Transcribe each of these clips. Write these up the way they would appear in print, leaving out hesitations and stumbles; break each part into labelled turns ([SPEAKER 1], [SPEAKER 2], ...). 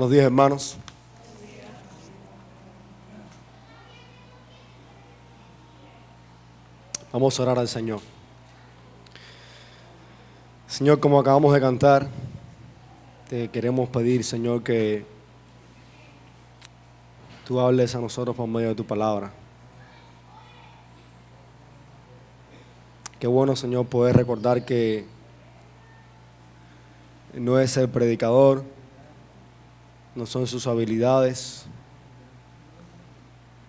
[SPEAKER 1] Buenos días, hermanos. Vamos a orar al Señor. Señor, como acabamos de cantar, te queremos pedir, Señor, que tú hables a nosotros por medio de tu palabra. Qué bueno, Señor, poder recordar que no es el predicador, no son sus habilidades,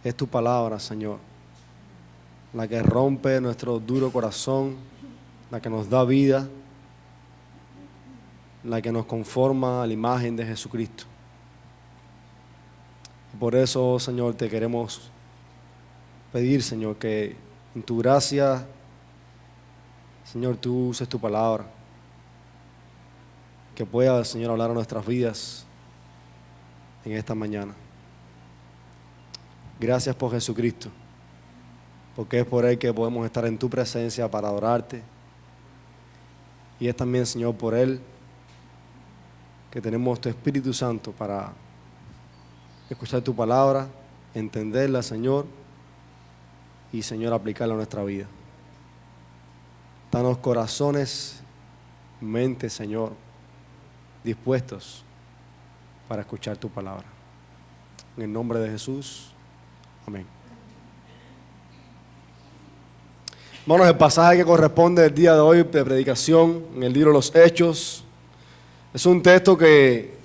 [SPEAKER 1] es tu palabra, Señor, la que rompe nuestro duro corazón, la que nos da vida, la que nos conforma a la imagen de Jesucristo. Por eso, Señor, te queremos pedir, Señor, que en tu gracia, Señor, tú uses tu palabra, que pueda, Señor, hablar a nuestras vidas en esta mañana. Gracias por Jesucristo, porque es por Él que podemos estar en tu presencia para adorarte. Y es también, Señor, por Él que tenemos tu Espíritu Santo para escuchar tu palabra, entenderla, Señor, y, Señor, aplicarla a nuestra vida. Danos corazones, mentes, Señor, dispuestos para escuchar tu palabra. En el nombre de Jesús, amén. Hermanos, el pasaje que corresponde el día de hoy de predicación en el libro de los Hechos es un texto que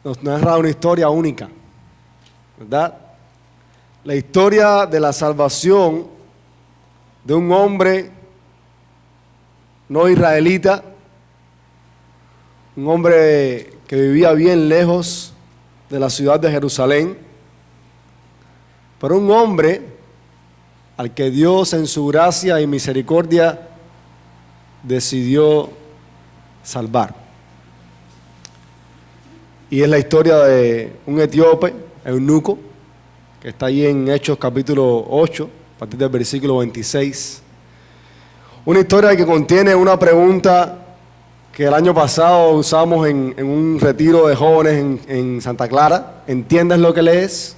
[SPEAKER 1] nos narra una historia única, ¿verdad? La historia de la salvación de un hombre no israelita, un hombre que vivía bien lejos de la ciudad de Jerusalén, pero un hombre al que Dios en su gracia y misericordia decidió salvar. Y es la historia de un etíope, eunuco, que está ahí en Hechos capítulo 8, a partir del versículo 26. Una historia que contiene una pregunta que el año pasado usamos en un retiro de jóvenes en Santa Clara. ¿Entiendes lo que lees?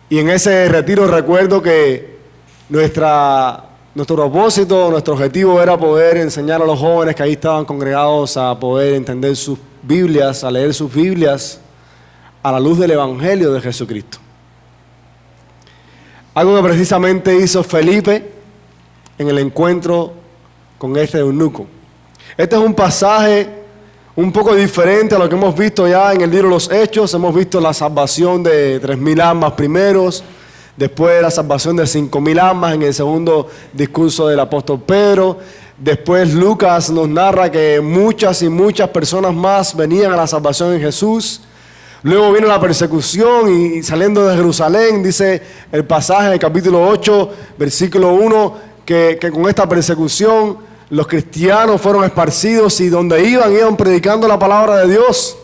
[SPEAKER 1] Y en ese retiro recuerdo que nuestro propósito, nuestro objetivo era poder enseñar a los jóvenes que ahí estaban congregados a poder entender sus Biblias, a leer sus Biblias a la luz del Evangelio de Jesucristo. Algo que precisamente hizo Felipe en el encuentro con este eunuco. Este es un pasaje un poco diferente a lo que hemos visto ya en el libro de los Hechos. Hemos visto la salvación de 3,000 almas primeros, después la salvación de 5,000 almas en el segundo discurso del apóstol Pedro. Después Lucas nos narra que muchas y muchas personas más venían a la salvación en Jesús. Luego vino la persecución y saliendo de Jerusalén, dice el pasaje del capítulo 8, versículo 1, que con esta persecución los cristianos fueron esparcidos y donde iban predicando la palabra de Dios.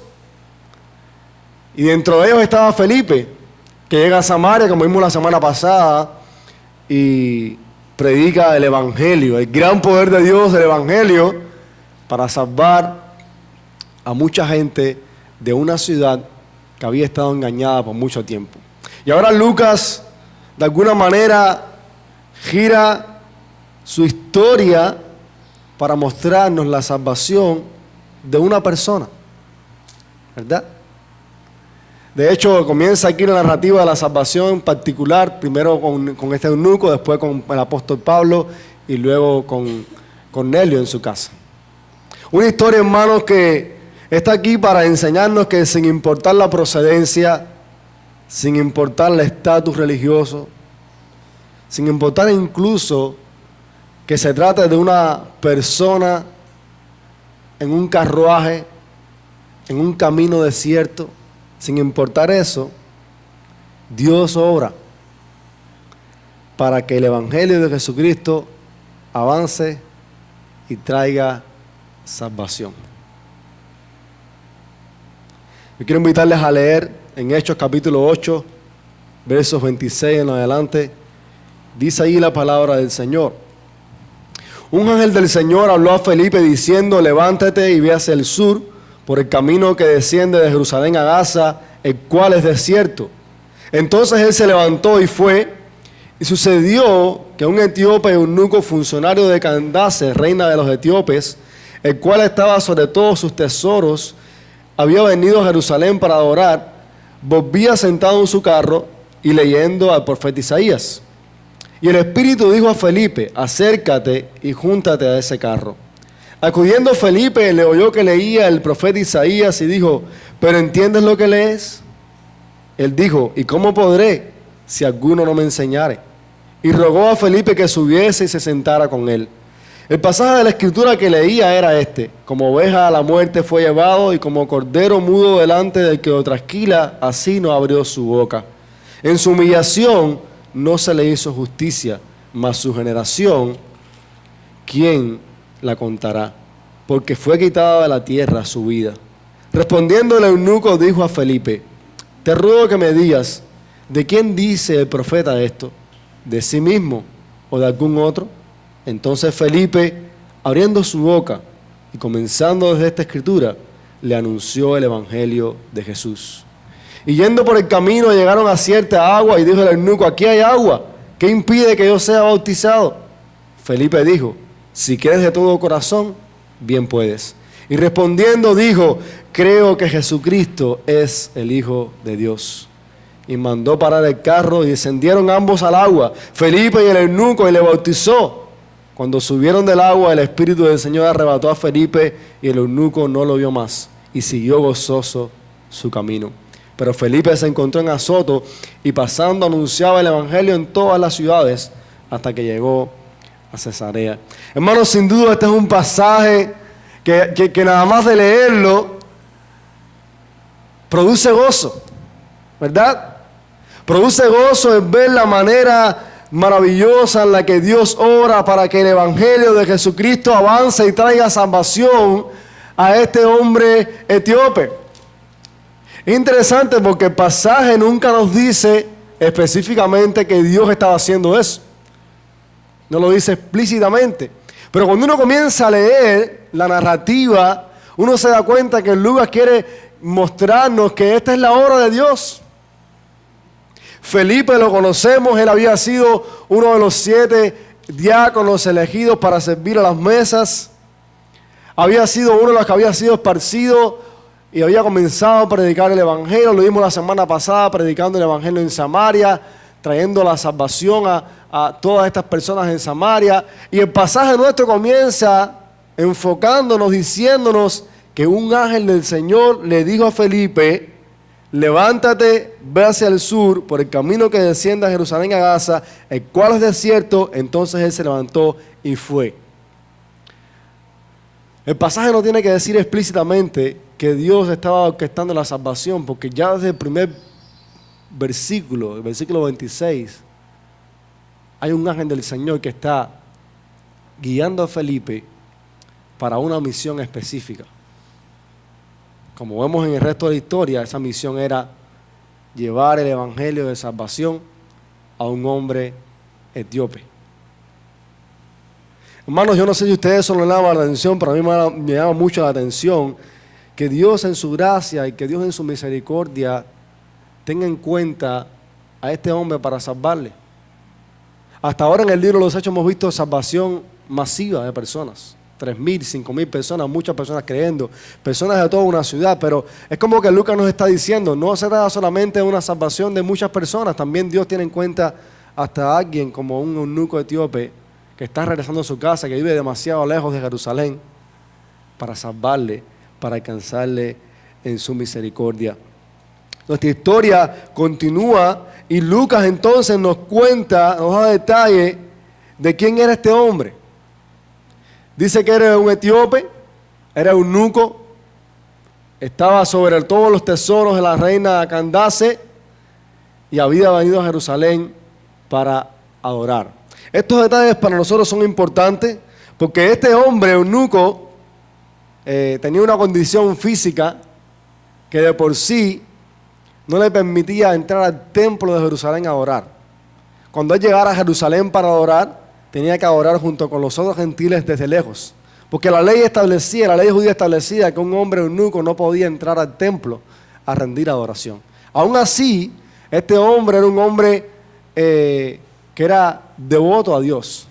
[SPEAKER 1] Y dentro de ellos estaba Felipe, que llega a Samaria, como vimos la semana pasada, y predica el Evangelio, el gran poder de Dios del Evangelio para salvar a mucha gente de una ciudad que había estado engañada por mucho tiempo. Y ahora Lucas, de alguna manera, gira su historia para mostrarnos la salvación de una persona, ¿verdad? De hecho, comienza aquí la narrativa de la salvación en particular, primero con este eunuco, después con el apóstol Pablo y luego con Cornelio en su casa. Una historia, hermanos, que está aquí para enseñarnos que sin importar la procedencia, sin importar el estatus religioso, sin importar incluso que se trate de una persona en un carruaje, en un camino desierto, sin importar eso, Dios obra para que el Evangelio de Jesucristo avance y traiga salvación. Yo quiero invitarles a leer en Hechos capítulo 8, versos 26 en adelante. Dice ahí la palabra del Señor. Un ángel del Señor habló a Felipe diciendo: levántate y ve hacia el sur, por el camino que desciende de Jerusalén a Gaza, el cual es desierto. Entonces él se levantó y fue, y sucedió que un etíope, eunuco, funcionario de Candace, reina de los etíopes, el cual estaba sobre todos sus tesoros, había venido a Jerusalén para adorar, volvía sentado en su carro y leyendo al profeta Isaías. Y el Espíritu dijo a Felipe: acércate y júntate a ese carro. Acudiendo Felipe, le oyó que leía el profeta Isaías y dijo: ¿pero entiendes lo que lees? Él dijo: ¿y cómo podré si alguno no me enseñare? Y rogó a Felipe que subiese y se sentara con él. El pasaje de la Escritura que leía era este: como oveja a la muerte fue llevado, y como cordero mudo delante del que lo trasquila, así no abrió su boca. En su humillación no se le hizo justicia, mas su generación, ¿quién la contará? Porque fue quitada de la tierra su vida. Respondiendo el eunuco dijo a Felipe: te ruego que me digas, ¿de quién dice el profeta esto? ¿De sí mismo o de algún otro? Entonces Felipe, abriendo su boca y comenzando desde esta escritura, le anunció el evangelio de Jesús. Y yendo por el camino llegaron a cierta agua, y dijo el eunuco: aquí hay agua, ¿qué impide que yo sea bautizado? Felipe dijo: si quieres de todo corazón, bien puedes. Y respondiendo dijo: creo que Jesucristo es el Hijo de Dios. Y mandó parar el carro, y descendieron ambos al agua, Felipe y el eunuco, y le bautizó. Cuando subieron del agua, el Espíritu del Señor arrebató a Felipe, y el eunuco no lo vio más, y siguió gozoso su camino. Pero Felipe se encontró en Azoto, y pasando anunciaba el evangelio en todas las ciudades, hasta que llegó a Cesarea. Hermanos, sin duda este es un pasaje que nada más de leerlo produce gozo, ¿verdad? Produce gozo en ver la manera maravillosa en la que Dios obra para que el evangelio de Jesucristo avance y traiga salvación a este hombre etíope. Es interesante porque el pasaje nunca nos dice específicamente que Dios estaba haciendo eso. No lo dice explícitamente. Pero cuando uno comienza a leer la narrativa, uno se da cuenta que Lucas quiere mostrarnos que esta es la obra de Dios. Felipe lo conocemos, él había sido uno de los 7 diáconos elegidos para servir a las mesas. Había sido uno de los que había sido esparcido y había comenzado a predicar el evangelio. Lo vimos la semana pasada, predicando el evangelio en Samaria, trayendo la salvación a todas estas personas en Samaria. Y el pasaje nuestro comienza enfocándonos, diciéndonos que un ángel del Señor le dijo a Felipe: levántate, ve hacia el sur, por el camino que desciende a Jerusalén a Gaza, el cual es desierto. Entonces él se levantó y fue. El pasaje no tiene que decir explícitamente que Dios estaba orquestando la salvación, porque ya desde el primer versículo, el versículo 26, hay un ángel del Señor que está guiando a Felipe para una misión específica. Como vemos en el resto de la historia, esa misión era llevar el evangelio de salvación a un hombre etíope. Hermanos, yo no sé si ustedes eso les llama la atención, pero a mí me llama mucho la atención que Dios en su gracia y que Dios en su misericordia tenga en cuenta a este hombre para salvarle. Hasta ahora en el libro de los Hechos hemos visto salvación masiva de personas. 3,000, 5,000 personas, muchas personas creyendo, personas de toda una ciudad, pero es como que Lucas nos está diciendo, no se trata solamente de una salvación de muchas personas, también Dios tiene en cuenta hasta a alguien como un eunuco etíope que está regresando a su casa, que vive demasiado lejos de Jerusalén, para salvarle, para alcanzarle en su misericordia. Nuestra historia continúa y Lucas entonces nos cuenta, nos da detalle de quién era este hombre. Dice que era un etíope, era eunuco, estaba sobre todos los tesoros de la reina Candace y había venido a Jerusalén para adorar. Estos detalles para nosotros son importantes porque este hombre eunuco tenía una condición física que de por sí no le permitía entrar al templo de Jerusalén a adorar. Cuando él llegara a Jerusalén para adorar, tenía que adorar junto con los otros gentiles desde lejos. Porque la ley judía establecía que un hombre eunuco no podía entrar al templo a rendir adoración. Aún así, este hombre era un hombre que era devoto a Dios.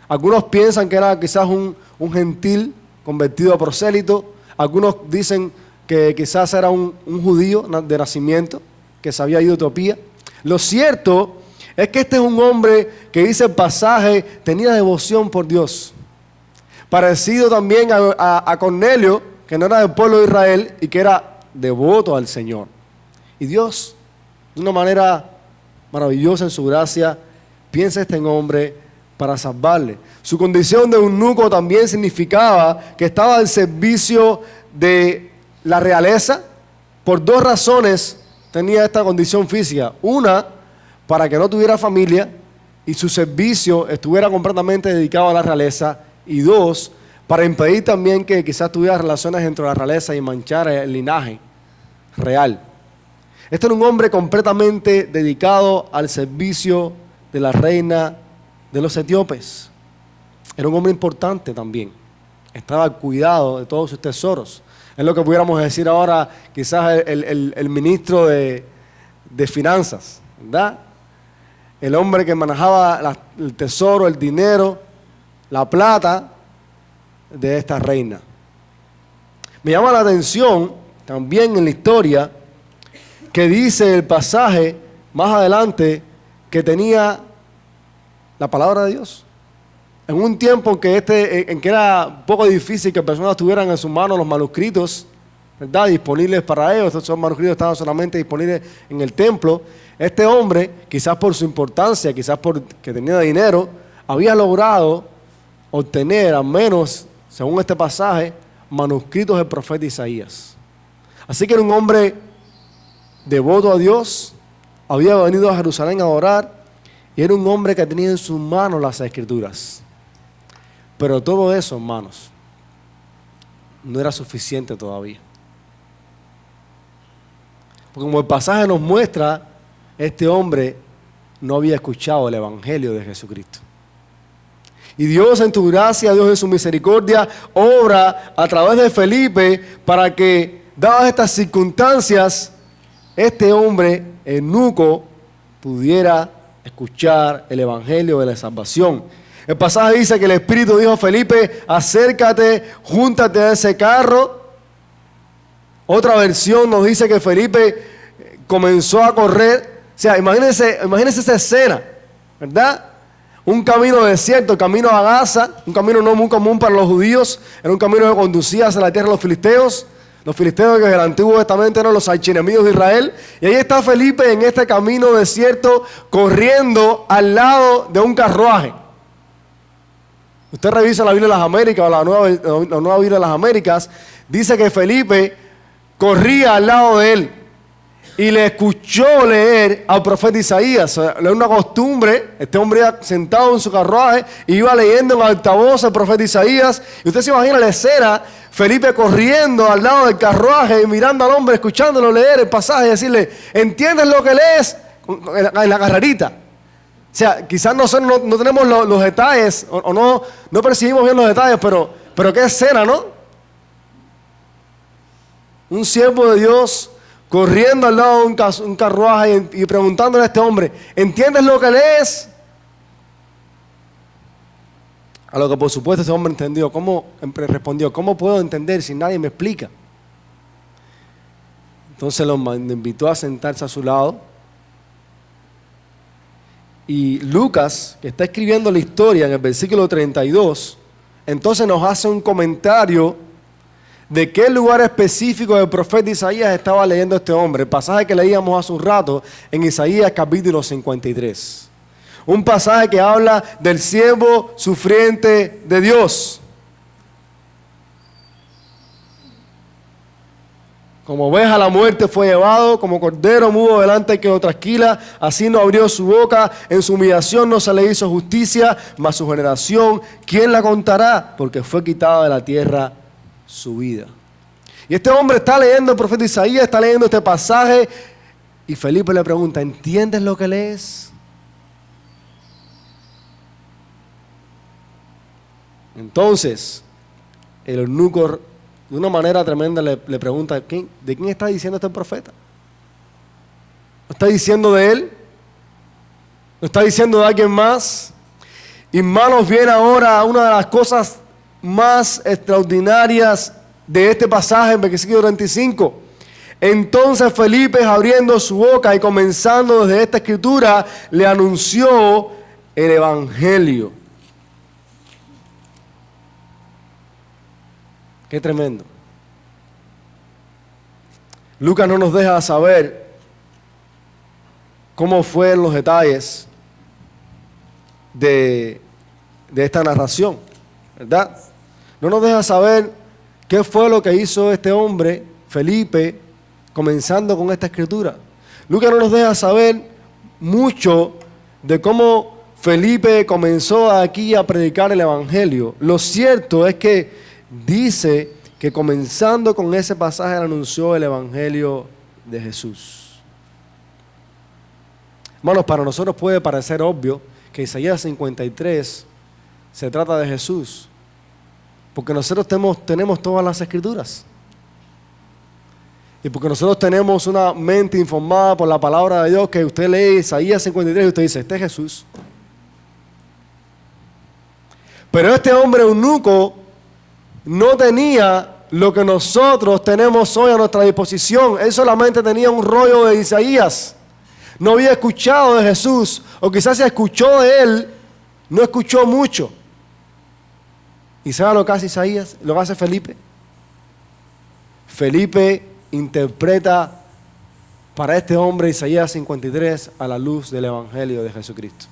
[SPEAKER 1] Algunos piensan que era quizás un gentil convertido a prosélito. Algunos dicen que quizás era un judío de nacimiento, que se había ido a Etiopía. Lo cierto es que este es un hombre que, dice el pasaje, tenía devoción por Dios. Parecido también a Cornelio, que no era del pueblo de Israel y que era devoto al Señor. Y Dios, de una manera maravillosa en su gracia, piensa en este hombre para salvarle. Su condición de eunuco también significaba que estaba al servicio de la realeza. Por dos razones tenía esta condición física. Una, para que no tuviera familia y su servicio estuviera completamente dedicado a la realeza. Y dos, para impedir también que quizás tuviera relaciones entre la realeza y manchar el linaje real. Este era un hombre completamente dedicado al servicio de la reina de los etíopes. Era un hombre importante también. Estaba al cuidado de todos sus tesoros. Es lo que pudiéramos decir ahora quizás el ministro de finanzas, ¿verdad? El hombre que manejaba el tesoro, el dinero, la plata de esta reina. Me llama la atención también en la historia que dice el pasaje más adelante que tenía la palabra de Dios. En un tiempo en que era un poco difícil que personas tuvieran en sus manos los manuscritos, ¿verdad?, disponibles para ellos. Estos manuscritos estaban solamente disponibles en el templo. Este hombre, quizás por su importancia, quizás porque tenía dinero, había logrado obtener, al menos, según este pasaje, manuscritos del profeta Isaías. Así que era un hombre devoto a Dios, había venido a Jerusalén a adorar, y era un hombre que tenía en sus manos las Escrituras. Pero todo eso, hermanos, no era suficiente todavía. Porque como el pasaje nos muestra, este hombre no había escuchado el Evangelio de Jesucristo. Y Dios en su gracia, Dios en su misericordia, obra a través de Felipe para que, dadas estas circunstancias, este hombre eunuco pudiera escuchar el Evangelio de la salvación. El pasaje dice que el Espíritu dijo a Felipe: acércate, júntate a ese carro. Otra versión nos dice que Felipe comenzó a correr. O sea, imagínense esa escena, ¿verdad? Un camino desierto, camino a Gaza, un camino no muy común para los judíos, era un camino que conducía hacia la tierra de los filisteos que en el Antiguo Testamento eran los archienemigos de Israel. Y ahí está Felipe en este camino desierto, corriendo al lado de un carruaje. Usted revisa la Biblia de las Américas, o la nueva Biblia de las Américas, dice que Felipe corría al lado de él y le escuchó leer al profeta Isaías. Era una costumbre, este hombre iba sentado en su carruaje y iba leyendo en altavoz al profeta Isaías. Y usted se imagina la escena, Felipe corriendo al lado del carruaje y mirando al hombre, escuchándolo leer el pasaje y decirle: ¿entiendes lo que lees? En la carrerita. O sea, quizás nosotros no tenemos los detalles o no percibimos bien los detalles, pero qué escena, ¿no? Un siervo de Dios corriendo al lado de un carruaje y preguntándole a este hombre: ¿entiendes lo que lees? A lo que por supuesto ese hombre respondió: ¿cómo puedo entender si nadie me explica? Entonces lo invitó a sentarse a su lado. Y Lucas, que está escribiendo la historia en el versículo 32, entonces nos hace un comentario de qué lugar específico del profeta Isaías estaba leyendo este hombre. El pasaje que leíamos hace un rato en Isaías capítulo 53. Un pasaje que habla del siervo sufriente de Dios. Como oveja a la muerte fue llevado, como cordero mudo delante del que lo trasquila, así no abrió su boca, en su humillación no se le hizo justicia, mas su generación, ¿quién la contará? Porque fue quitada de la tierra su vida. Y este hombre está leyendo el profeta Isaías, está leyendo este pasaje, y Felipe le pregunta: ¿entiendes lo que lees? Entonces, el eunuco, de una manera tremenda, le pregunta, ¿de quién está diciendo este profeta? ¿Lo está diciendo de él? ¿Lo está diciendo de alguien más? Y hermanos, viene ahora una de las cosas más extraordinarias de este pasaje en versículo 35. Entonces Felipe, abriendo su boca y comenzando desde esta escritura, le anunció el evangelio. Qué tremendo. Lucas no nos deja saber cómo fueron los detalles de esta narración, ¿verdad? No nos deja saber qué fue lo que hizo este hombre, Felipe, comenzando con esta escritura. Lucas no nos deja saber mucho de cómo Felipe comenzó aquí a predicar el evangelio. Lo cierto es que dice que comenzando con ese pasaje él anunció el evangelio de Jesús. Hermanos, para nosotros puede parecer obvio que Isaías 53 se trata de Jesús, porque nosotros tenemos todas las escrituras. Y porque nosotros tenemos una mente informada por la palabra de Dios, que usted lee Isaías 53 y usted dice, este es Jesús. Pero este hombre eunuco no tenía lo que nosotros tenemos hoy a nuestra disposición. Él solamente tenía un rollo de Isaías. No había escuchado de Jesús, o quizás si escuchó de él, no escuchó mucho. ¿Y sabe lo que hace Isaías? Lo que hace Felipe. Felipe interpreta para este hombre Isaías 53 a la luz del evangelio de Jesucristo.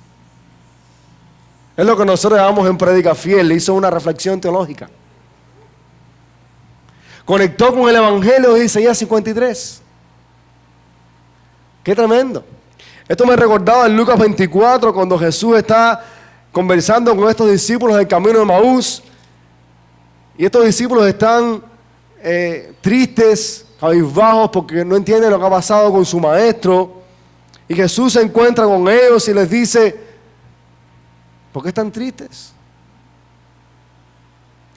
[SPEAKER 1] Es lo que nosotros llamamos en Prédica Fiel. Le hizo una reflexión teológica. Conectó con el evangelio de Isaías 53. ¡Qué tremendo! Esto me recordaba en Lucas 24, cuando Jesús está conversando con estos discípulos del camino de Maús. Y estos discípulos están tristes, cabizbajos, porque no entienden lo que ha pasado con su maestro. Y Jesús se encuentra con ellos y les dice, ¿por qué están tristes?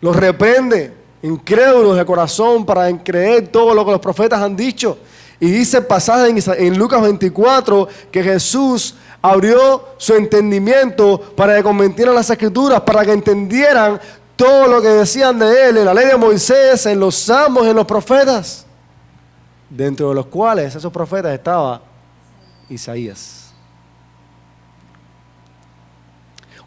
[SPEAKER 1] Los reprende, incrédulos de corazón, para creer todo lo que los profetas han dicho. Y dice el pasaje en Lucas 24 que Jesús abrió su entendimiento para que convirtieran las escrituras, para que entendieran todo lo que decían de él en la ley de Moisés, en los salmos, en los profetas, dentro de los cuales esos profetas estaba Isaías.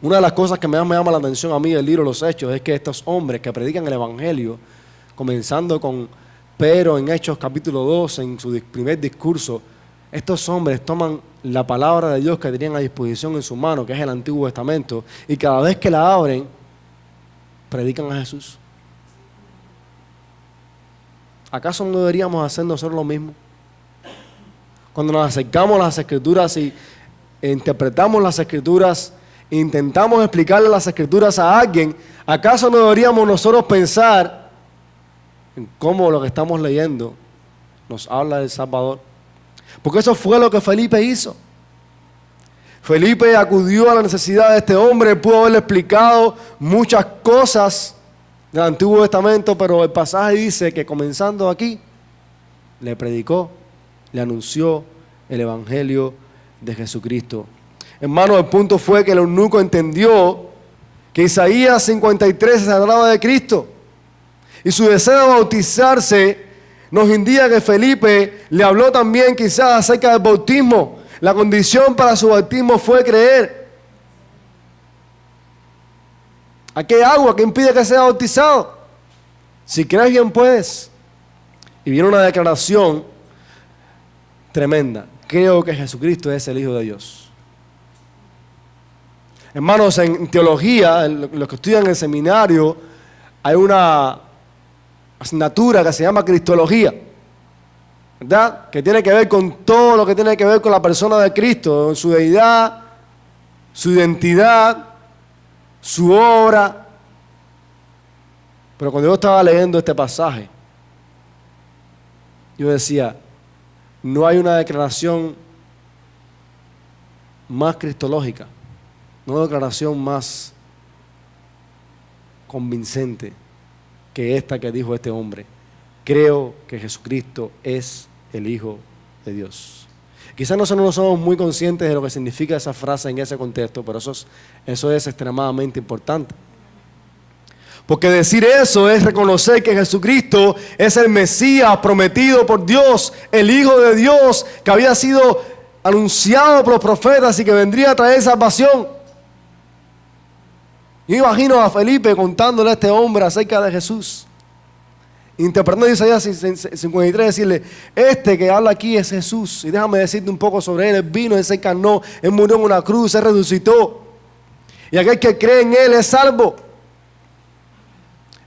[SPEAKER 1] Una de las cosas que más me llama la atención a mí del libro de los Hechos es que estos hombres que predican el evangelio, comenzando con Pedro en Hechos capítulo 2, en su primer discurso, estos hombres toman la palabra de Dios que tenían a disposición en su mano, que es el Antiguo Testamento, y cada vez que la abren, predican a Jesús. ¿Acaso no deberíamos hacer nosotros lo mismo? Cuando nos acercamos a las Escrituras y interpretamos las Escrituras, e intentamos explicarle las Escrituras a alguien, ¿acaso no deberíamos nosotros pensar en cómo lo que estamos leyendo nos habla del Salvador? Porque eso fue lo que Felipe hizo. Felipe acudió a la necesidad de este hombre, pudo haberle explicado muchas cosas del Antiguo Testamento, pero el pasaje dice que comenzando aquí, le predicó, le anunció el Evangelio de Jesucristo. Hermano, el punto fue que el eunuco entendió que Isaías 53 se trataba de Cristo. Y su deseo de bautizarse nos indica que Felipe le habló también quizás acerca del bautismo. La condición para su bautismo fue creer. Aquí hay agua que impide que sea bautizado. Si crees, bien puedes. Y viene una declaración tremenda. Creo que Jesucristo es el Hijo de Dios. Hermanos, en teología, los que estudian en el seminario, hay una asignatura que se llama Cristología, ¿verdad? Que tiene que ver con todo lo que tiene que ver con la persona de Cristo, su deidad, su identidad, su obra. Pero cuando yo estaba leyendo este pasaje, yo decía, no hay una declaración más cristológica, no hay una declaración más convincente que esta que dijo este hombre. Creo que Jesucristo es el Hijo de Dios. Quizás nosotros no somos muy conscientes de lo que significa esa frase en ese contexto, pero eso es extremadamente importante. Porque decir eso es reconocer que Jesucristo es el Mesías prometido por Dios, el Hijo de Dios que había sido anunciado por los profetas y que vendría a traer salvación. Yo imagino a Felipe contándole a este hombre acerca de Jesús, interpretando Isaías 53, decirle, este que habla aquí es Jesús, y déjame decirte un poco sobre él. Él vino, él se encarnó, él murió en una cruz, él resucitó, y aquel que cree en él es salvo.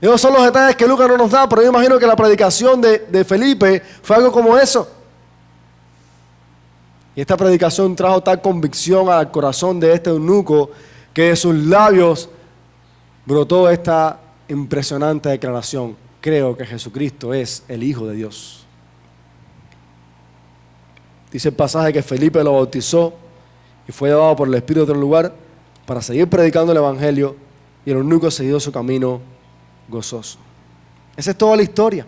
[SPEAKER 1] Esos son los detalles que Lucas no nos da, pero yo imagino que la predicación de Felipe fue algo como eso. Y esta predicación trajo tal convicción al corazón de este eunuco que de sus labios brotó esta impresionante declaración: creo que Jesucristo es el Hijo de Dios. Dice el pasaje que Felipe lo bautizó y fue llevado por el Espíritu del lugar para seguir predicando el Evangelio, y el eunuco siguió su camino gozoso. Esa es toda la historia.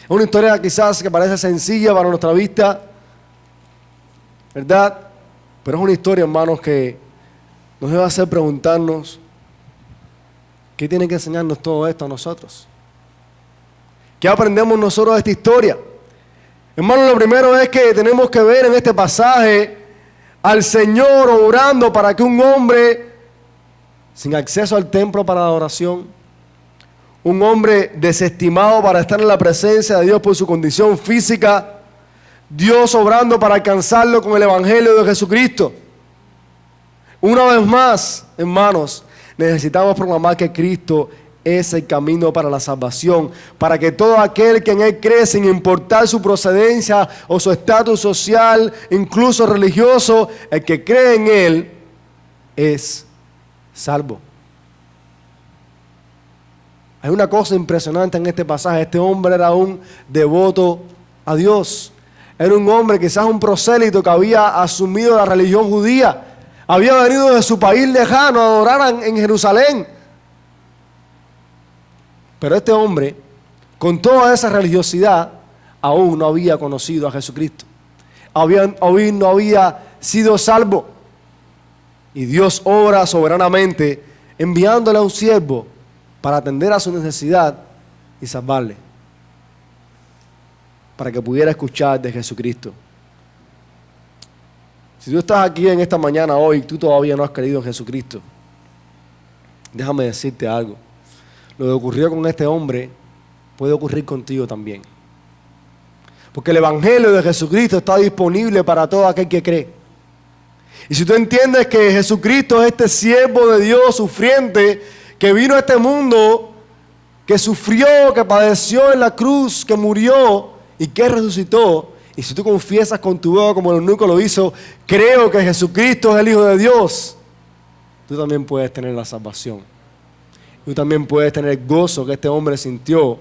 [SPEAKER 1] Es una historia quizás que parece sencilla para nuestra vista, ¿verdad? Pero es una historia, hermanos, que nos debe hacer preguntarnos ¿qué tiene que enseñarnos todo esto a nosotros? ¿Qué aprendemos nosotros de esta historia? Hermanos, lo primero es que tenemos que ver en este pasaje al Señor obrando para que un hombre sin acceso al templo para la adoración, un hombre desestimado para estar en la presencia de Dios por su condición física, Dios obrando para alcanzarlo con el Evangelio de Jesucristo. Una vez más, hermanos, necesitamos proclamar que Cristo es el camino para la salvación, para que todo aquel que en Él cree, sin importar su procedencia o su estatus social, incluso religioso, el que cree en Él es salvo. Hay una cosa impresionante en este pasaje. Este hombre era un devoto a Dios. Era un hombre, quizás un prosélito que había asumido la religión judía. Había venido de su país lejano a adorar en Jerusalén. Pero este hombre, con toda esa religiosidad, aún no había conocido a Jesucristo. Aún no había sido salvo. Y Dios obra soberanamente enviándole a un siervo para atender a su necesidad y salvarle, para que pudiera escuchar de Jesucristo. Si tú estás aquí en esta mañana hoy, tú todavía no has creído en Jesucristo, déjame decirte algo. Lo que ocurrió con este hombre puede ocurrir contigo también. Porque el Evangelio de Jesucristo está disponible para todo aquel que cree. Y si tú entiendes que Jesucristo es este siervo de Dios sufriente, que vino a este mundo, que sufrió, que padeció en la cruz, que murió y que resucitó, y si tú confiesas con tu boca como el eunuco lo hizo, creo que Jesucristo es el Hijo de Dios, tú también puedes tener la salvación. Tú también puedes tener el gozo que este hombre sintió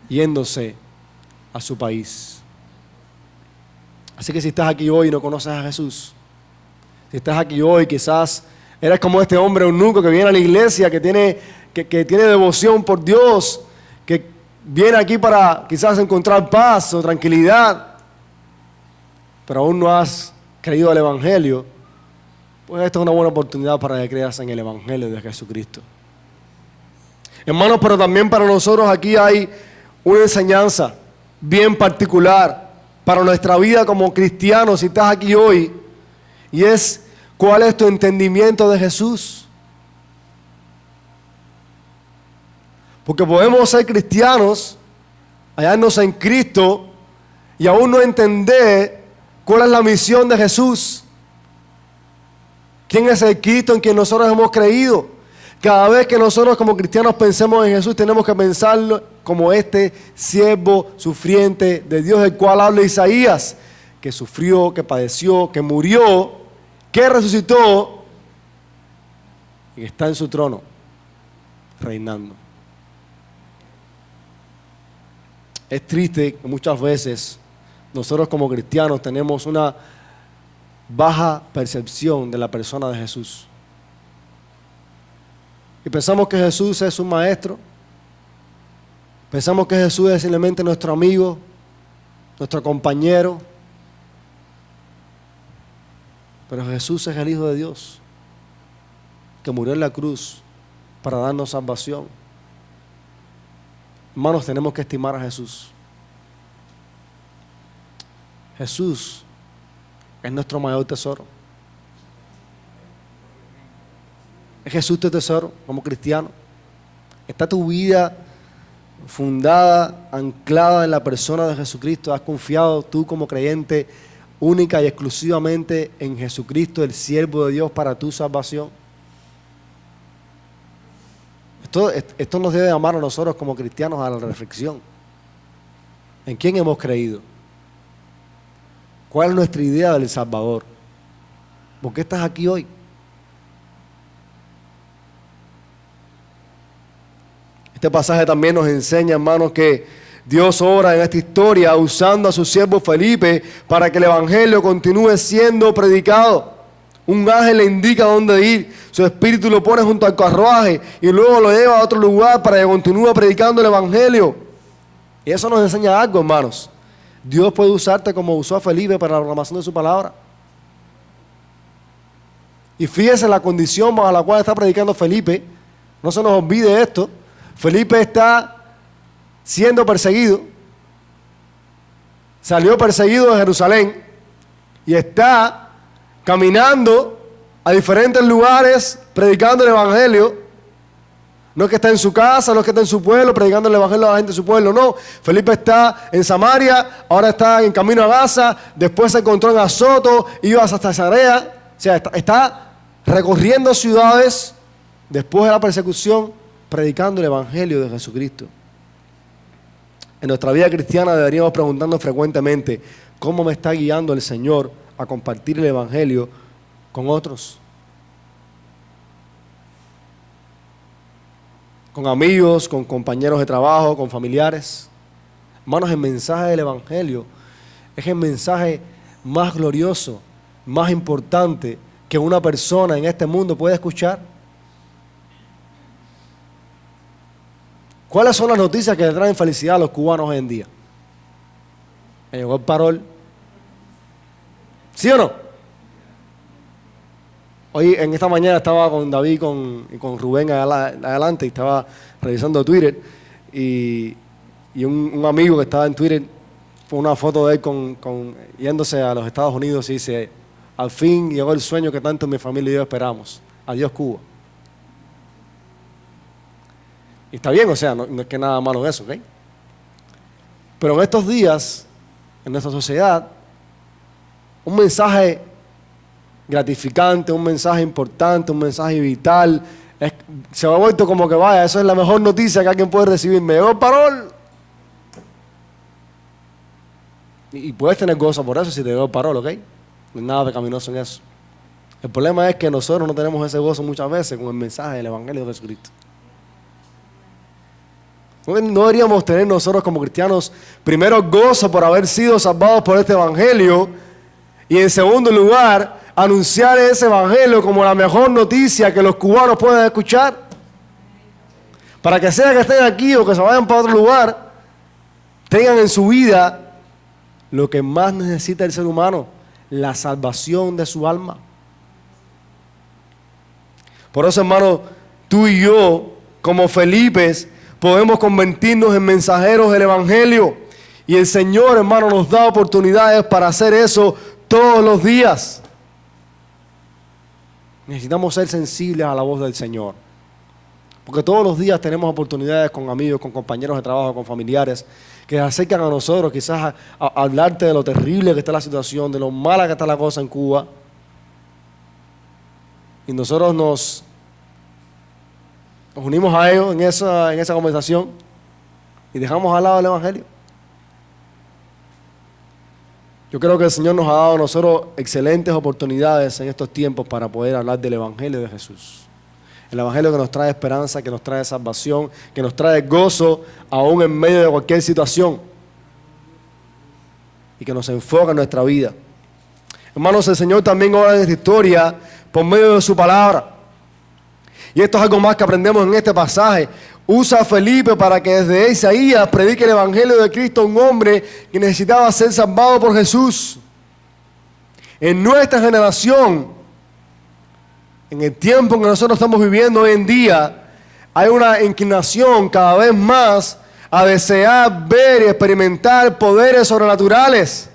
[SPEAKER 1] yéndose a su país. Así que si estás aquí hoy y no conoces a Jesús, si estás aquí hoy quizás eres como este hombre eunuco que viene a la iglesia, que tiene devoción por Dios, que viene aquí para quizás encontrar paz o tranquilidad, pero aún no has creído al Evangelio, pues esta es una buena oportunidad para que creas en el Evangelio de Jesucristo. Hermanos, pero también para nosotros aquí hay una enseñanza bien particular para nuestra vida como cristianos, si estás aquí hoy, y es: ¿cuál es tu entendimiento de Jesús? Porque podemos ser cristianos, hallarnos en Cristo y aún no entender cuál es la misión de Jesús. ¿Quién es el Cristo en quien nosotros hemos creído? Cada vez que nosotros como cristianos pensemos en Jesús, tenemos que pensarlo como este siervo sufriente de Dios, del cual habla Isaías, que sufrió, que padeció, que murió, que resucitó y que está en su trono, reinando. Es triste que muchas veces nosotros como cristianos tenemos una baja percepción de la persona de Jesús. Y pensamos que Jesús es un maestro. Pensamos que Jesús es simplemente nuestro amigo, nuestro compañero. Pero Jesús es el Hijo de Dios, que murió en la cruz para darnos salvación. Hermanos, tenemos que estimar a Jesús. Jesús es nuestro mayor tesoro. ¿Es Jesús tu tesoro como cristiano? ¿Está tu vida fundada, anclada en la persona de Jesucristo? ¿Has confiado tú como creyente única y exclusivamente en Jesucristo, el siervo de Dios, para tu salvación? Esto nos debe llamar a nosotros como cristianos a la reflexión. ¿En quién hemos creído? ¿Cuál es nuestra idea del Salvador? ¿Por qué estás aquí hoy? Este pasaje también nos enseña, hermanos, que Dios obra en esta historia usando a su siervo Felipe para que el evangelio continúe siendo predicado. Un ángel le indica dónde ir, su espíritu lo pone junto al carruaje y luego lo lleva a otro lugar para que continúe predicando el evangelio. Y eso nos enseña algo, hermanos. Dios puede usarte como usó a Felipe para la proclamación de su palabra. Y fíjese la condición bajo la cual está predicando Felipe. No se nos olvide esto. Felipe está siendo perseguido. Salió perseguido de Jerusalén y está caminando a diferentes lugares predicando el evangelio. No es que está en su casa, no es que está en su pueblo predicando el evangelio a la gente de su pueblo, no. Felipe está en Samaria, ahora está en camino a Gaza, después se encontró en Azoto, iba hasta Cesarea. O sea, está recorriendo ciudades después de la persecución, predicando el evangelio de Jesucristo. En nuestra vida cristiana deberíamos preguntarnos frecuentemente: ¿cómo me está guiando el Señor a compartir el evangelio con otros? Con amigos, con compañeros de trabajo, con familiares. Hermanos, el mensaje del evangelio es el mensaje más glorioso, más importante que una persona en este mundo puede escuchar. ¿Cuáles son las noticias que le traen felicidad a los cubanos hoy en día? ¿Me llegó el parol? ¿Sí o no? Hoy, en esta mañana, estaba con David y con Rubén adelante y estaba revisando Twitter y un amigo que estaba en Twitter fue una foto de él yéndose a los Estados Unidos y dice: al fin llegó el sueño que tanto mi familia y yo esperamos. Adiós, Cuba. Y está bien, o sea, no es que nada malo en eso, ¿ok? Pero en estos días, en nuestra sociedad, un mensaje gratificante, un mensaje importante, un mensaje vital, se ha vuelto como que vaya, eso es la mejor noticia que alguien puede recibir. Me llegó el parol. Y puedes tener gozo por eso si te llegó el parol, ¿ok? No hay nada pecaminoso en eso. El problema es que nosotros no tenemos ese gozo muchas veces con el mensaje del evangelio de Jesucristo. No deberíamos tener nosotros como cristianos primero gozo por haber sido salvados por este evangelio y en segundo lugar anunciar ese evangelio como la mejor noticia que los cubanos pueden escuchar, para que sea que estén aquí o que se vayan para otro lugar, tengan en su vida lo que más necesita el ser humano: la salvación de su alma. Por eso, hermano, tú y yo, como Felipes, podemos convertirnos en mensajeros del evangelio. Y el Señor, hermano, nos da oportunidades para hacer eso todos los días. Necesitamos ser sensibles a la voz del Señor. Porque todos los días tenemos oportunidades con amigos, con compañeros de trabajo, con familiares, que se acercan a nosotros quizás a hablarte de lo terrible que está la situación, de lo mala que está la cosa en Cuba. Y nosotros nos unimos a ellos en esa conversación y dejamos al lado el evangelio. Yo creo que el Señor nos ha dado a nosotros excelentes oportunidades en estos tiempos para poder hablar del evangelio de Jesús. El evangelio que nos trae esperanza, que nos trae salvación, que nos trae gozo aún en medio de cualquier situación y que nos enfoca en nuestra vida. Hermanos, el Señor también obra en esta historia por medio de su palabra. Y esto es algo más que aprendemos en este pasaje. Usa a Felipe para que desde Isaías predique el evangelio de Cristo a un hombre que necesitaba ser salvado por Jesús. En nuestra generación, en el tiempo en que nosotros estamos viviendo hoy en día, hay una inclinación cada vez más a desear ver y experimentar poderes sobrenaturales.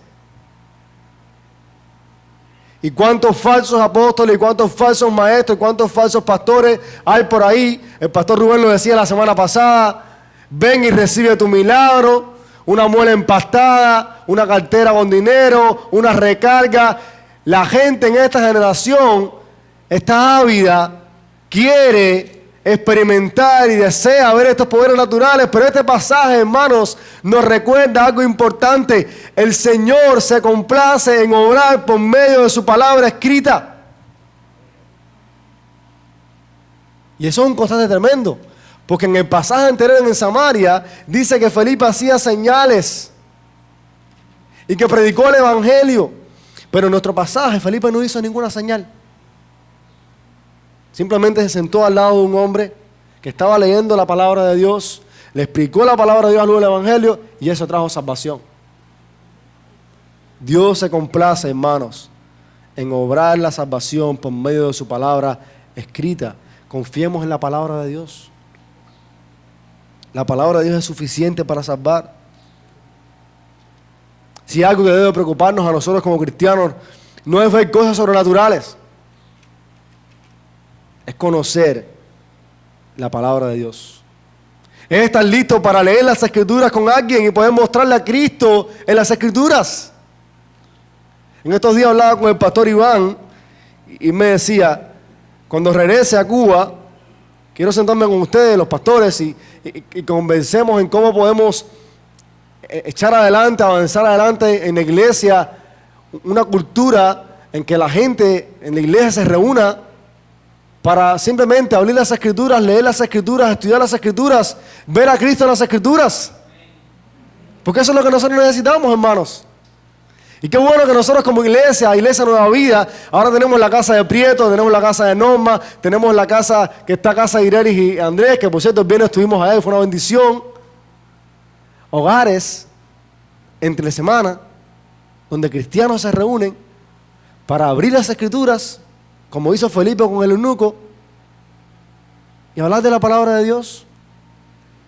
[SPEAKER 1] Y cuántos falsos apóstoles, y cuántos falsos maestros, y cuántos falsos pastores hay por ahí. El pastor Rubén lo decía la semana pasada. Ven y recibe tu milagro. Una muela empastada, una cartera con dinero, una recarga. La gente en esta generación está ávida, quiere experimentar y desea ver estos poderes naturales, pero este pasaje, hermanos, nos recuerda algo importante. El Señor se complace en obrar por medio de su palabra escrita. Y eso es un constante tremendo, porque en el pasaje anterior en Samaria dice que Felipe hacía señales y que predicó el evangelio, pero en nuestro pasaje Felipe no hizo ninguna señal. Simplemente se sentó al lado de un hombre que estaba leyendo la palabra de Dios, le explicó la palabra de Dios luego del evangelio y eso trajo salvación. Dios se complace, hermanos, en obrar la salvación por medio de su palabra escrita. Confiemos en la palabra de Dios. La palabra de Dios es suficiente para salvar. Si hay algo que debe preocuparnos a nosotros como cristianos, no es ver cosas sobrenaturales, es conocer la palabra de Dios. Es estar listo para leer las Escrituras con alguien y poder mostrarle a Cristo en las Escrituras. En estos días hablaba con el pastor Iván y me decía, cuando regrese a Cuba, quiero sentarme con ustedes, los pastores, y conversemos en cómo podemos echar adelante, avanzar adelante en la iglesia, una cultura en que la gente en la iglesia se reúna para simplemente abrir las Escrituras, leer las Escrituras, estudiar las Escrituras, ver a Cristo en las Escrituras. Porque eso es lo que nosotros necesitamos, hermanos. Y qué bueno que nosotros como iglesia, Iglesia Nueva Vida, ahora tenemos la casa de Prieto, tenemos la casa de Norma, tenemos la casa que está casa de Irelis y Andrés, que por cierto el viernes estuvimos ahí, fue una bendición. Hogares entre semana donde cristianos se reúnen para abrir las Escrituras, como hizo Felipe con el eunuco, y hablar de la palabra de Dios,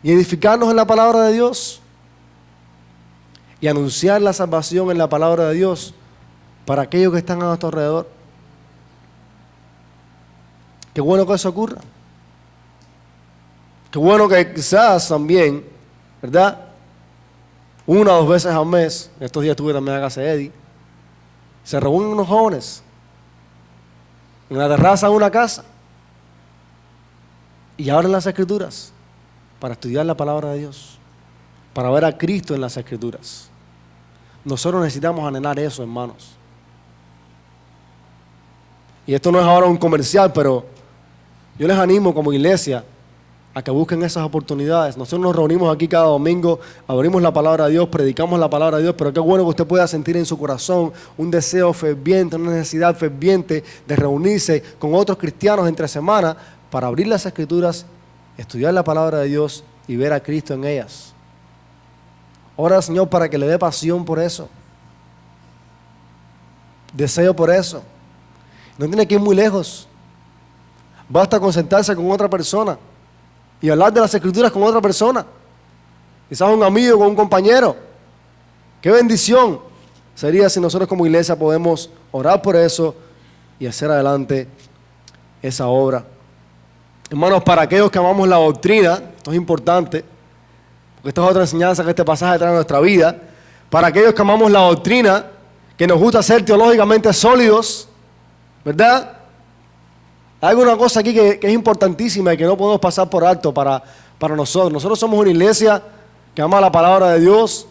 [SPEAKER 1] y edificarnos en la palabra de Dios, y anunciar la salvación en la palabra de Dios para aquellos que están a nuestro alrededor. Qué bueno que eso ocurra. Qué bueno que quizás también, ¿verdad?, 1 o 2 veces al mes, estos días estuve también en la casa de Eddie, se reúnen unos jóvenes en la terraza de una casa y abren las Escrituras para estudiar la palabra de Dios, para ver a Cristo en las Escrituras. Nosotros necesitamos anhelar eso, hermanos. Y esto no es ahora un comercial, pero yo les animo como iglesia a que busquen esas oportunidades. Nosotros nos reunimos aquí cada domingo, abrimos la palabra de Dios, predicamos la palabra de Dios, pero qué bueno que usted pueda sentir en su corazón un deseo ferviente, una necesidad ferviente de reunirse con otros cristianos entre semana para abrir las Escrituras, estudiar la palabra de Dios y ver a Cristo en ellas. Ora al Señor para que le dé pasión por eso, deseo por eso. No tiene que ir muy lejos, basta con sentarse con otra persona y hablar de las Escrituras con otra persona, quizás un amigo, con un compañero. Qué bendición sería si nosotros como iglesia podemos orar por eso y hacer adelante esa obra. Hermanos, para aquellos que amamos la doctrina, esto es importante, porque esta es otra enseñanza que este pasaje trae a nuestra vida. Para aquellos que amamos la doctrina, que nos gusta ser teológicamente sólidos, ¿verdad? Hay alguna cosa aquí que es importantísima y que no podemos pasar por alto para nosotros. Nosotros somos una iglesia que ama la palabra de Dios,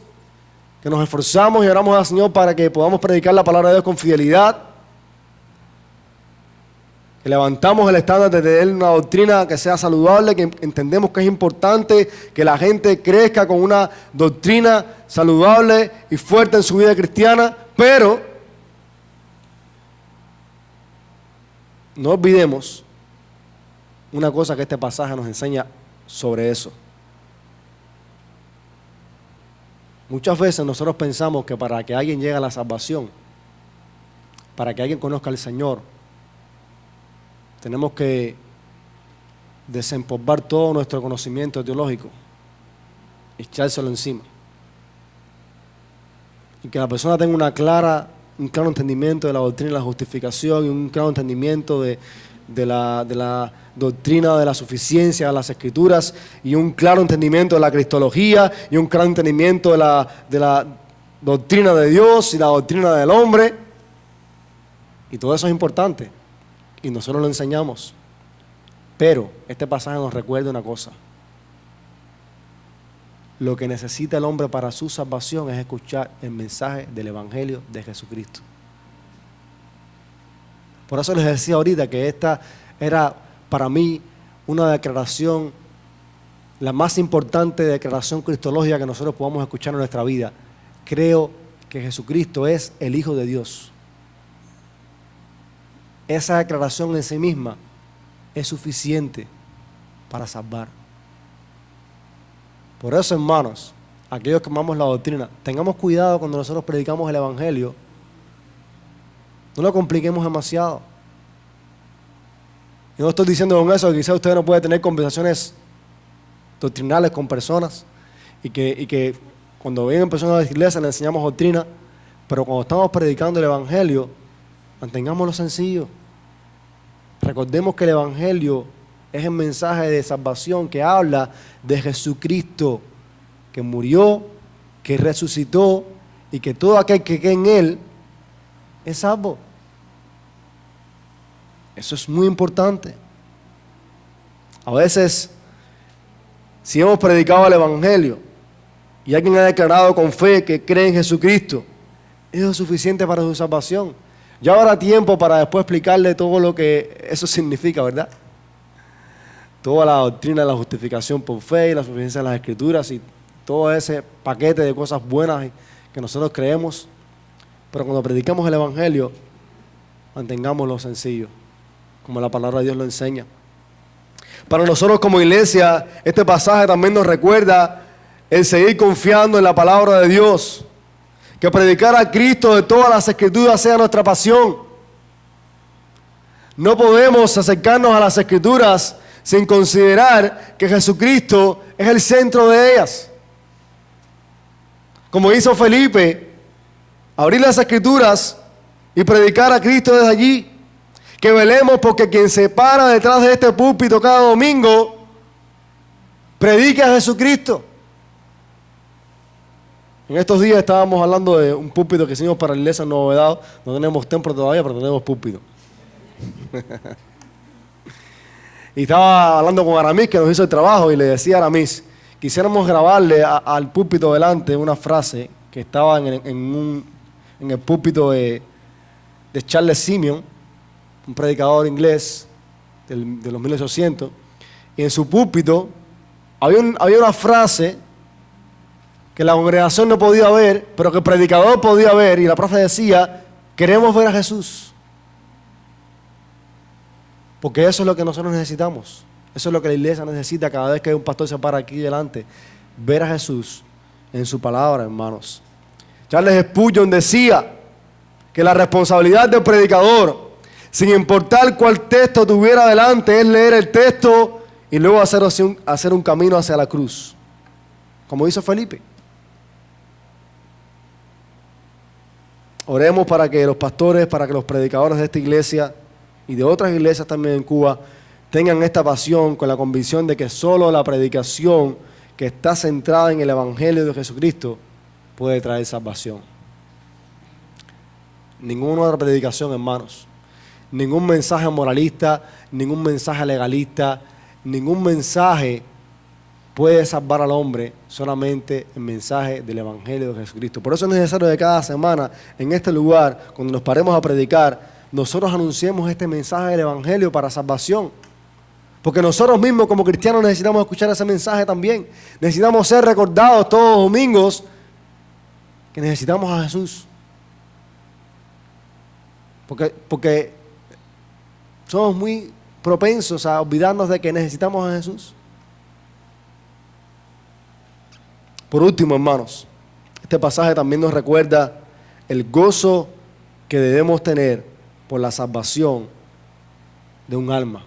[SPEAKER 1] que nos esforzamos y oramos al Señor para que podamos predicar la palabra de Dios con fidelidad, que levantamos el estándar de tener una doctrina que sea saludable, que entendemos que es importante que la gente crezca con una doctrina saludable y fuerte en su vida cristiana, pero no olvidemos una cosa que este pasaje nos enseña sobre eso. Muchas veces nosotros pensamos que para que alguien llegue a la salvación, para que alguien conozca al Señor, tenemos que desempolvar todo nuestro conocimiento teológico y echárselo encima. Y que la persona tenga un claro entendimiento de la doctrina de la justificación y un claro entendimiento de la doctrina de la suficiencia de las Escrituras y un claro entendimiento de la cristología y un claro entendimiento de la doctrina de Dios y la doctrina del hombre. Y todo eso es importante y nosotros lo enseñamos. Pero este pasaje nos recuerda una cosa. Lo que necesita el hombre para su salvación es escuchar el mensaje del Evangelio de Jesucristo. Por eso les decía ahorita que esta era para mí una declaración, la más importante declaración cristológica que nosotros podamos escuchar en nuestra vida. Creo que Jesucristo es el Hijo de Dios. Esa declaración en sí misma es suficiente para salvar. Por eso, hermanos, aquellos que amamos la doctrina, tengamos cuidado cuando nosotros predicamos el Evangelio. No lo compliquemos demasiado. Yo no estoy diciendo con eso que quizás usted no puede tener conversaciones doctrinales con personas y que cuando vienen personas de la iglesia le enseñamos doctrina, pero cuando estamos predicando el Evangelio, mantengámoslo sencillo. Recordemos que el Evangelio es el mensaje de salvación que habla de Jesucristo, que murió, que resucitó y que todo aquel que cree en Él es salvo. Eso es muy importante. A veces, si hemos predicado el Evangelio y alguien ha declarado con fe que cree en Jesucristo, eso es suficiente para su salvación. Ya habrá tiempo para después explicarle todo lo que eso significa, ¿verdad? Toda la doctrina de la justificación por fe y la suficiencia de las Escrituras y todo ese paquete de cosas buenas que nosotros creemos. Pero cuando predicamos el Evangelio, mantengámoslo sencillo, como la palabra de Dios lo enseña. Para nosotros como iglesia, este pasaje también nos recuerda el seguir confiando en la palabra de Dios. Que predicar a Cristo de todas las Escrituras sea nuestra pasión. No podemos acercarnos a las Escrituras sin considerar que Jesucristo es el centro de ellas. Como hizo Felipe, abrir las Escrituras y predicar a Cristo desde allí. Que velemos porque quien se para detrás de este púlpito cada domingo predique a Jesucristo. En estos días estábamos hablando de un púlpito que hicimos para la iglesia Nuevo Vedado. No tenemos templo todavía, pero tenemos púlpito. Y estaba hablando con Aramis, que nos hizo el trabajo, y le decía a Aramis, quisiéramos grabarle al púlpito delante una frase que estaba en el púlpito de Charles Simeon, un predicador inglés de los 1800, y en su púlpito había una frase que la congregación no podía ver, pero que el predicador podía ver, y la frase decía, queremos ver a Jesús. Porque eso es lo que nosotros necesitamos. Eso es lo que la iglesia necesita cada vez que un pastor se para aquí delante. Ver a Jesús en su palabra, hermanos. Charles Spurgeon decía que la responsabilidad del predicador, sin importar cuál texto tuviera delante, es leer el texto y luego hacer un camino hacia la cruz. Como hizo Felipe. Oremos para que los pastores, para que los predicadores de esta iglesia y de otras iglesias también en Cuba tengan esta pasión con la convicción de que solo la predicación que está centrada en el Evangelio de Jesucristo puede traer salvación. Ninguna otra predicación, hermanos. Ningún mensaje moralista, ningún mensaje legalista, ningún mensaje puede salvar al hombre, solamente el mensaje del Evangelio de Jesucristo. Por eso es necesario que cada semana en este lugar, cuando nos paremos a predicar, nosotros anunciemos este mensaje del Evangelio para salvación. Porque nosotros mismos como cristianos necesitamos escuchar ese mensaje también. Necesitamos ser recordados todos los domingos que necesitamos a Jesús. Porque somos muy propensos a olvidarnos de que necesitamos a Jesús. Por último, hermanos, este pasaje también nos recuerda el gozo que debemos tener por la salvación de un alma.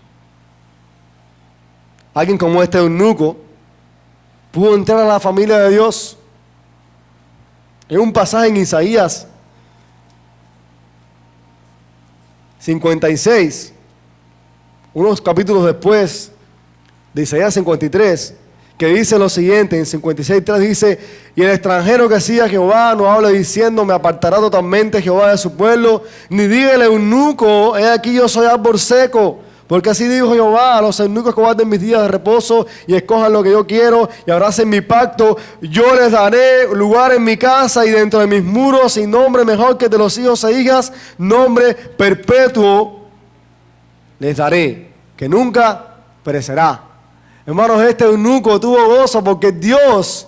[SPEAKER 1] Alguien como este eunuco pudo entrar a la familia de Dios. En un pasaje en Isaías 56, unos capítulos después de Isaías 53, que dice lo siguiente, en 56:3 dice: y el extranjero que siga a Jehová no hable diciendo, me apartará totalmente Jehová de su pueblo, ni diga el eunuco, he aquí yo soy árbol seco, porque así dijo Jehová, a los eunucos que guarden mis días de reposo y escojan lo que yo quiero y abracen mi pacto, yo les daré lugar en mi casa y dentro de mis muros, y nombre mejor que de los hijos e hijas, nombre perpetuo les daré, que nunca perecerá. Hermanos, este eunuco tuvo gozo porque Dios,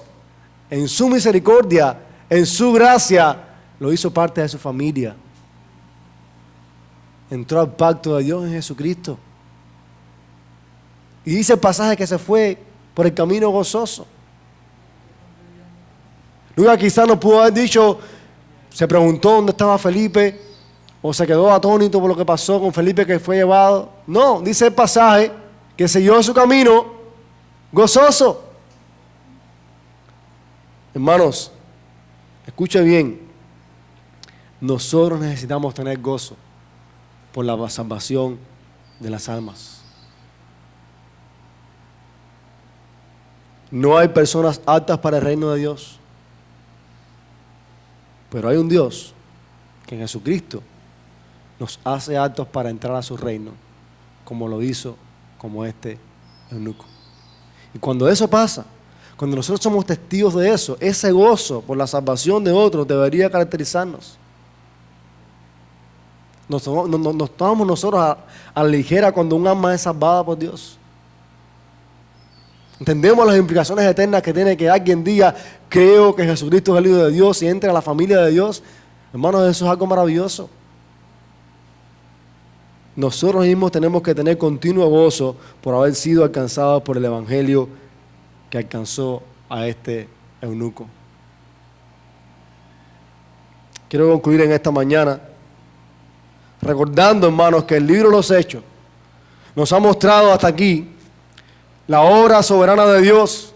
[SPEAKER 1] en su misericordia, en su gracia, lo hizo parte de su familia. Entró al pacto de Dios en Jesucristo. Y dice el pasaje que se fue por el camino gozoso. Nunca quizás no pudo haber dicho, se preguntó dónde estaba Felipe, o se quedó atónito por lo que pasó con Felipe que fue llevado. No, dice el pasaje que siguió su camino gozoso. Hermanos, escuche bien, nosotros necesitamos tener gozo por la salvación de las almas. No hay personas aptas para el reino de Dios, pero hay un Dios que en Jesucristo nos hace aptos para entrar a su reino, como lo hizo como este eunuco. Y cuando eso pasa, cuando nosotros somos testigos de eso, ese gozo por la salvación de otros debería caracterizarnos. Nos tomamos nosotros a la ligera cuando un alma es salvada por Dios. Entendemos las implicaciones eternas que tiene que alguien diga, creo que Jesucristo es el Hijo de Dios y entre a la familia de Dios. Hermanos, eso es algo maravilloso. Nosotros mismos tenemos que tener continuo gozo por haber sido alcanzados por el Evangelio que alcanzó a este eunuco. Quiero concluir en esta mañana recordando, hermanos, que el libro de los Hechos nos ha mostrado hasta aquí la obra soberana de Dios,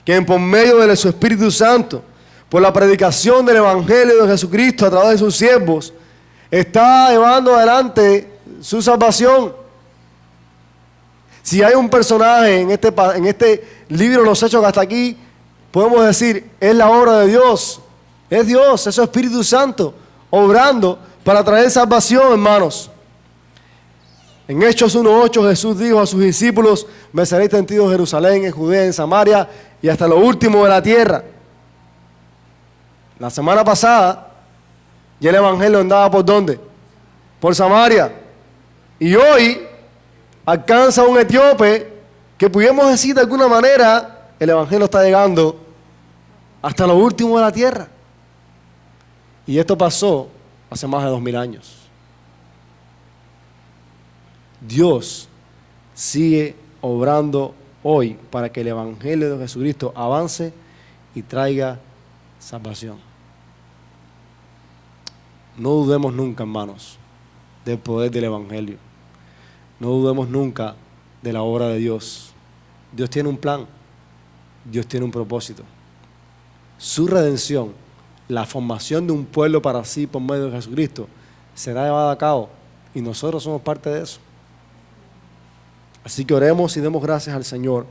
[SPEAKER 1] que por medio de su Espíritu Santo, por la predicación del Evangelio de Jesucristo a través de sus siervos, está llevando adelante su salvación. Si hay un personaje en este libro de los Hechos que hasta aquí podemos decir, es la obra de Dios, es su Espíritu Santo obrando para traer salvación, hermanos. En Hechos 1:8 Jesús dijo a sus discípulos, me seréis testigo en Jerusalén, en Judea, en Samaria y hasta lo último de la tierra. La semana pasada ya el Evangelio andaba ¿por dónde? Por Samaria. Y hoy alcanza a un etíope que pudiéramos decir de alguna manera, el Evangelio está llegando hasta lo último de la tierra. Y esto pasó hace más de 2000 años. Dios sigue obrando hoy para que el Evangelio de Jesucristo avance y traiga salvación. No dudemos nunca, hermanos, del poder del Evangelio. No dudemos nunca de la obra de Dios. Dios tiene un plan. Dios tiene un propósito. Su redención, la formación de un pueblo para sí por medio de Jesucristo, será llevada a cabo y nosotros somos parte de eso. Así que oremos y demos gracias al Señor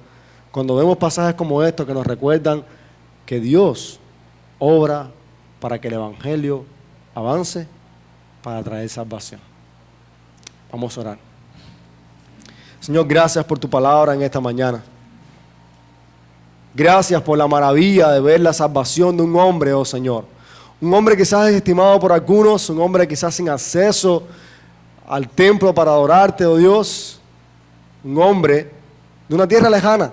[SPEAKER 1] cuando vemos pasajes como estos que nos recuerdan que Dios obra para que el Evangelio avance para traer salvación. Vamos a orar. Señor, gracias por tu palabra en esta mañana. Gracias por la maravilla de ver la salvación de un hombre, oh Señor. Un hombre quizás desestimado por algunos, un hombre quizás sin acceso al templo para adorarte, oh Dios. Un hombre de una tierra lejana,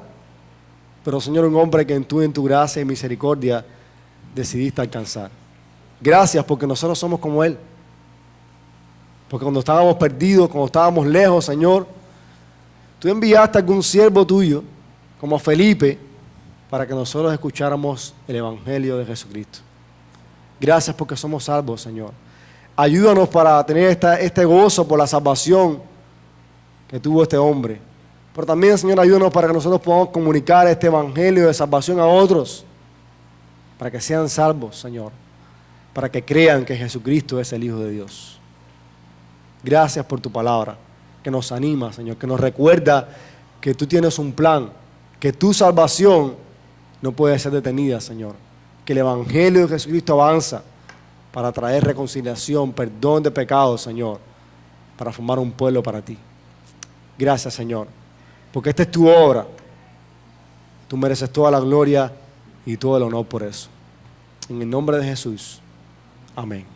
[SPEAKER 1] pero Señor, un hombre que en tu gracia y misericordia decidiste alcanzar. Gracias porque nosotros somos como Él. Porque cuando estábamos perdidos, cuando estábamos lejos, Señor, Tú enviaste a algún siervo tuyo, como Felipe, para que nosotros escucháramos el Evangelio de Jesucristo. Gracias porque somos salvos, Señor. Ayúdanos para tener este gozo por la salvación que tuvo este hombre. Pero también, Señor, ayúdanos para que nosotros podamos comunicar este Evangelio de salvación a otros, para que sean salvos, Señor, para que crean que Jesucristo es el Hijo de Dios. Gracias por tu palabra, que nos anima, Señor, que nos recuerda que tú tienes un plan, que tu salvación no puede ser detenida, Señor, que el Evangelio de Jesucristo avanza para traer reconciliación, perdón de pecados, Señor, para formar un pueblo para ti. Gracias, Señor, porque esta es tu obra. Tú mereces toda la gloria y todo el honor por eso. En el nombre de Jesús. Amén.